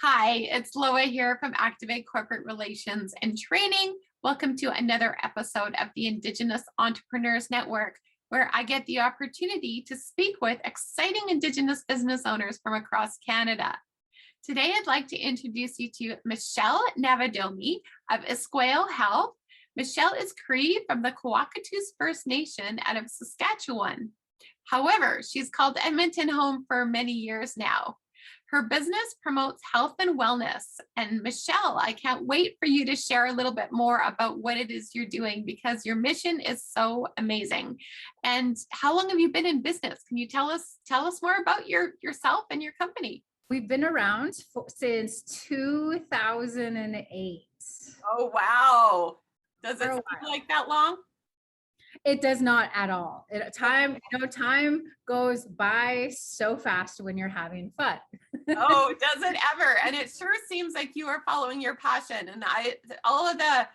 Hi, it's Loa here from Activate Corporate Relations and Training. Welcome to another episode of the Indigenous Entrepreneurs Network, where I get the opportunity to speak with exciting Indigenous business owners from across Canada. Today, I'd like to introduce you to Michelle Nieviadomy of Iskwew Health. Michelle is Cree from the Cockatoos First Nation out of Saskatchewan. However, she's called Edmonton home for many years now. Her business promotes health and wellness. And Michelle, I can't wait for you to share a little bit more about what it is you're doing because your mission is so amazing. And how long have you been in business? Can you tell us more about yourself and your company? We've been around since 2008. Oh, wow. Does it seem like that long? It does not at all. Time goes by so fast when you're having fun. Oh, does it ever? And it sure seems like you are following your passion. And all of the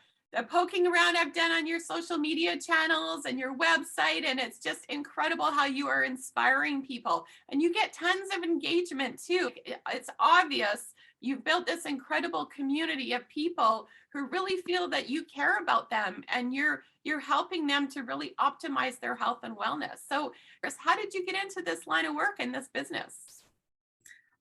poking around I've done on your social media channels and your website, and it's just incredible how you are inspiring people. And you get tons of engagement too. It's obvious you've built this incredible community of people who really feel that you care about them and you're helping them to really optimize their health and wellness. So, Chris, how did you get into this line of work in this business?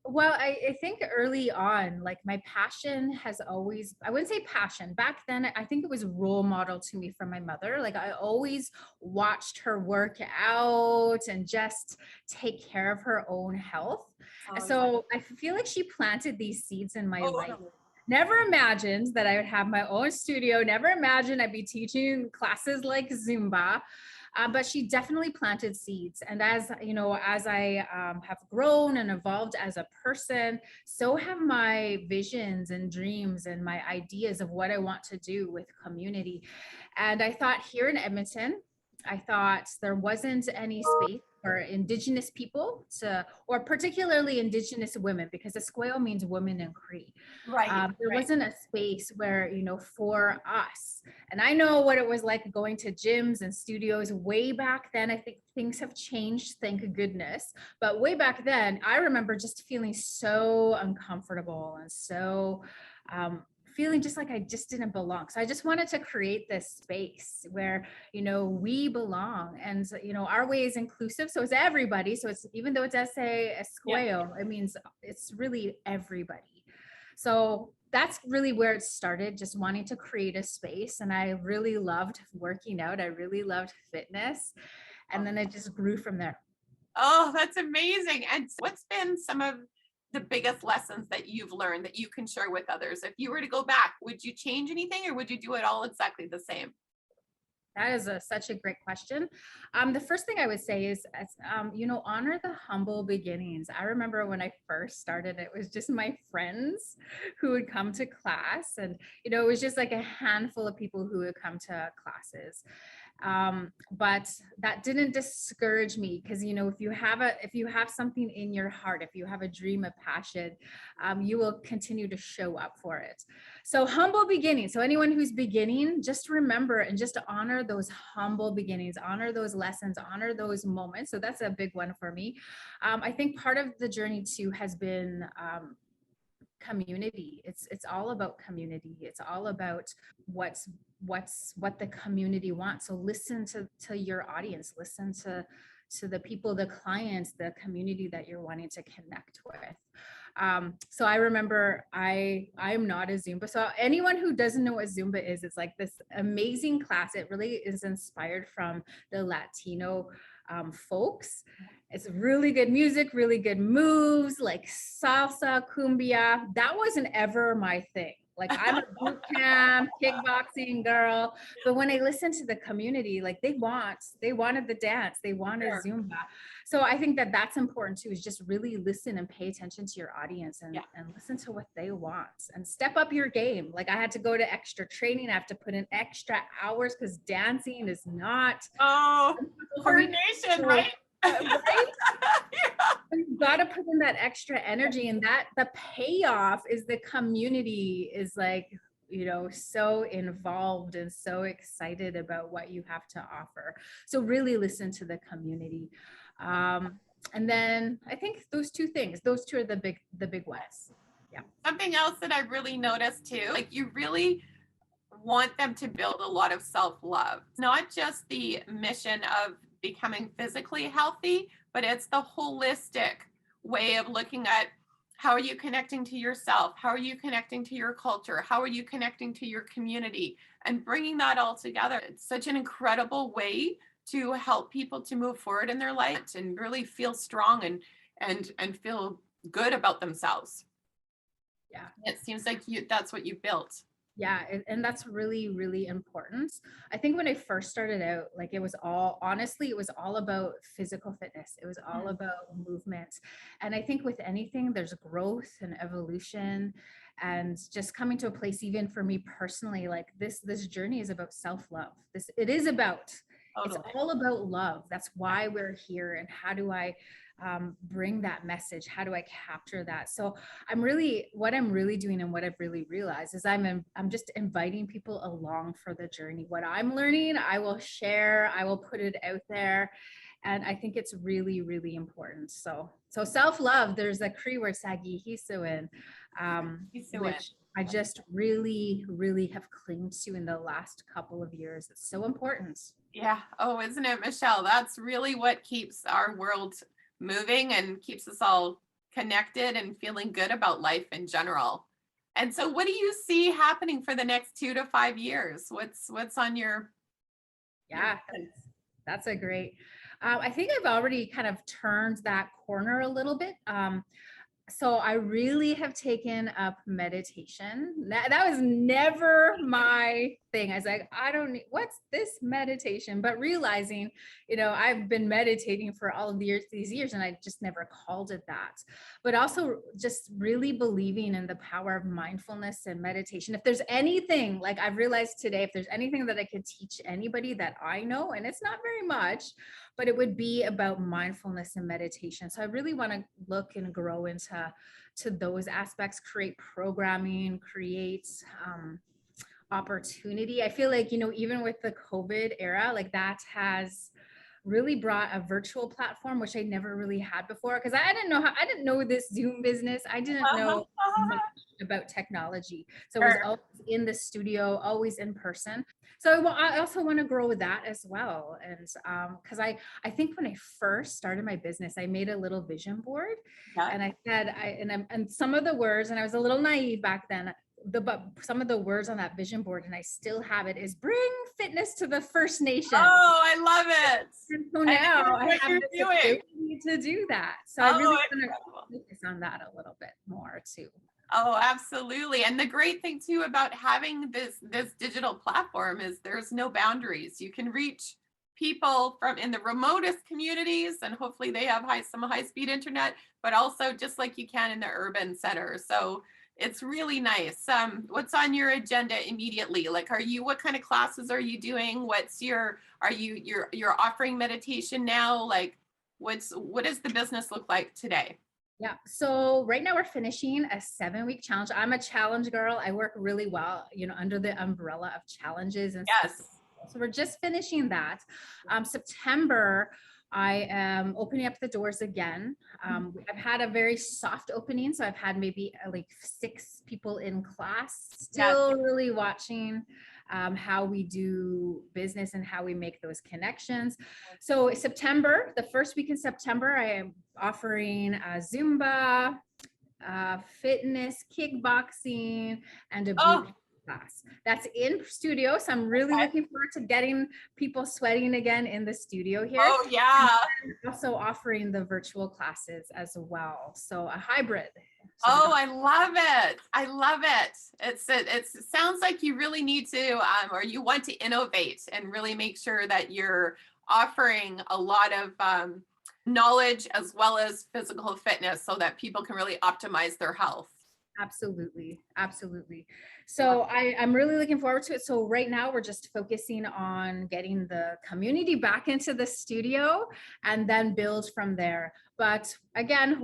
Well, I think early on, like my passion has always, I wouldn't say passion. Back then, I think it was role model to me from my mother. Like I always watched her work out and just take care of her own health. So I feel like she planted these seeds in my life. Never imagined that I would have my own studio. Never imagined I'd be teaching classes like Zumba. But she definitely planted seeds. And as you know, as I have grown and evolved as a person, so have my visions and dreams and my ideas of what I want to do with community. And I thought here in Edmonton, I thought there wasn't any space for Indigenous people or particularly Indigenous women, because Iskwew means woman in Cree. Right. There wasn't a space where, for us. And I know what it was like going to gyms and studios way back then. I think things have changed, thank goodness. But way back then, I remember just feeling so uncomfortable and so feeling just like I just didn't belong. So I just wanted to create this space where, we belong, and, our way is inclusive. So it's everybody. So it's, even though it's Iskwew, it means it's really everybody. So that's really where it started, just wanting to create a space. And I really loved working out. I really loved fitness. And then it just grew from there. Oh, that's amazing. And what's been some of the biggest lessons that you've learned that you can share with others? If you were to go back, would you change anything or would you do it all exactly the same? That is such a great question. The first thing I would say is, honor the humble beginnings. I remember when I first started, it was just my friends who would come to class, and, it was just like a handful of people who would come to classes. But that didn't discourage me, because if you have something in your heart, if you have a dream, a passion, you will continue to show up for it. So humble beginnings. So anyone who's beginning, just remember and just honor those humble beginnings, honor those lessons, honor those moments. So that's a big one for me. I think part of the journey too has been community. It's all about community. It's all about what the community wants. So listen to your audience, listen to the people, the clients, the community that you're wanting to connect with. So I remember I'm not a Zumba. So anyone who doesn't know what Zumba is, it's like this amazing class. It really is inspired from the Latino folks. It's really good music, really good moves, like salsa, cumbia. That wasn't ever my thing. Like I'm a boot camp, kickboxing girl. But when I listened to the community, like they wanted the dance, they wanted Zumba. So I think that that's important too, is just really listen and pay attention to your audience and listen to what they want and step up your game. Like I had to go to extra training. I have to put in extra hours because dancing is not. Oh, coordination, right? Right? You've got to put in that extra energy, and that the payoff is the community is like, so involved and so excited about what you have to offer. So really listen to the community. And then I think those two are the big ones. Yeah. Something else that I really noticed too, like you really want them to build a lot of self-love. It's not just the mission of becoming physically healthy, but it's the holistic way of looking at how are you connecting to yourself? How are you connecting to your culture? How are you connecting to your community? And bringing that all together. It's such an incredible way to help people to move forward in their life and really feel strong and feel good about themselves. Yeah. It seems like that's what you built. Yeah, and that's really, really important. I think when I first started out, like it was all, honestly, it was all about physical fitness. It was all about movement. And I think with anything, there's growth and evolution and just coming to a place, even for me personally, like this journey is about self-love. It is about, it's Totally. all about love. That's why we're here. And how do I bring that message? How do I capture that? So what I'm really doing and what I've really realized is I'm just inviting people along for the journey. What I'm learning, I will share, I will put it out there. And I think it's really, really important. So self-love, there's a Cree word, Sagi Hisuin, which I just really, really have clinged to in the last couple of years. It's so important. Yeah. Oh, isn't it, Michelle? That's really what keeps our world moving and keeps us all connected and feeling good about life in general. And so what do you see happening for the next 2 to 5 years? What's on your Yeah, that's a great, I think I've already kind of turned that corner a little bit. So I really have taken up meditation. That was never my thing. I was like, I don't need, what's this meditation? But realizing, I've been meditating for all of these years, and I just never called it that. But also just really believing in the power of mindfulness and meditation. If there's anything, like I've realized today, if there's anything that I could teach anybody that I know, and it's not very much, but it would be about mindfulness and meditation. So I really want to look and grow into those aspects, create programming, create opportunity. I feel like, even with the COVID era, like that has really brought a virtual platform, which I never really had before. Cause I didn't know this Zoom business. I didn't know much about technology. So I was always in the studio, always in person. So I also want to grow with that as well. And because I think when I first started my business, I made a little vision board, and I said, and some of the words, and I was a little naive back then, but some of the words on that vision board, and I still have it, is bring fitness to the First Nations. Oh, I love it. And so now I have you're this ability to do that. So I really want to focus on that a little bit more too. Oh, absolutely. And the great thing too about having this digital platform is there's no boundaries. You can reach people from in the remotest communities, and hopefully they have some high speed internet, but also just like you can in the urban center. So it's really nice. What's on your agenda immediately? Like, what kind of classes are you doing? You're offering meditation now? Like, what does the business look like today? Yeah. So right now we're finishing a 7-week challenge. I'm a challenge girl. I work really well, under the umbrella of challenges. And yes. So we're just finishing that. September, I am opening up the doors again. I've had a very soft opening. So I've had maybe like 6 people in class, still really watching how we do business and how we make those connections. So September, the first week in September, I am offering Zumba, fitness, kickboxing, and a boot class. That's in studio. So I'm really looking forward to getting people sweating again in the studio here. Oh yeah. And also offering the virtual classes as well. So a hybrid. Oh, I love it. I love it. It sounds like you really need to, or you want to innovate and really make sure that you're offering a lot of knowledge as well as physical fitness so that people can really optimize their health. Absolutely. Absolutely. So I'm really looking forward to it. So right now we're just focusing on getting the community back into the studio and then build from there. But again,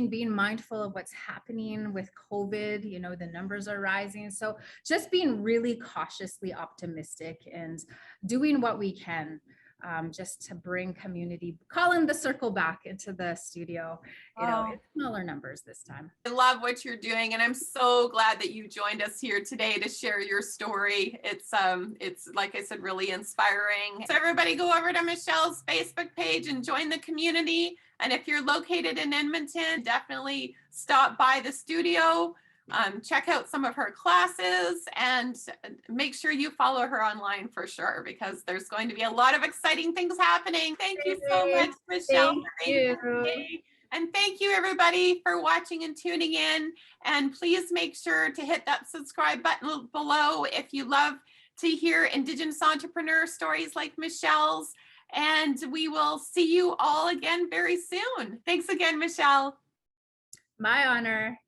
being mindful of what's happening with COVID, the numbers are rising. So just being really cautiously optimistic and doing what we can. just to bring community, calling the circle back into the studio. You know, Oh. it's smaller numbers this time. I love what you're doing, and I'm so glad that you joined us here today to share your story. It's like I said, really inspiring. So everybody go over to Michelle's Facebook page and join the community. And if you're located in Edmonton, definitely stop by the studio, check out some of her classes, and make sure you follow her online for sure, because there's going to be a lot of exciting things happening. Thank you so much, Michelle. Thank for being here today. And thank you everybody for watching and tuning in. And please make sure to hit that subscribe button below if you love to hear Indigenous entrepreneur stories like Michelle's. And we will see you all again very soon. Thanks again, Michelle. My honor.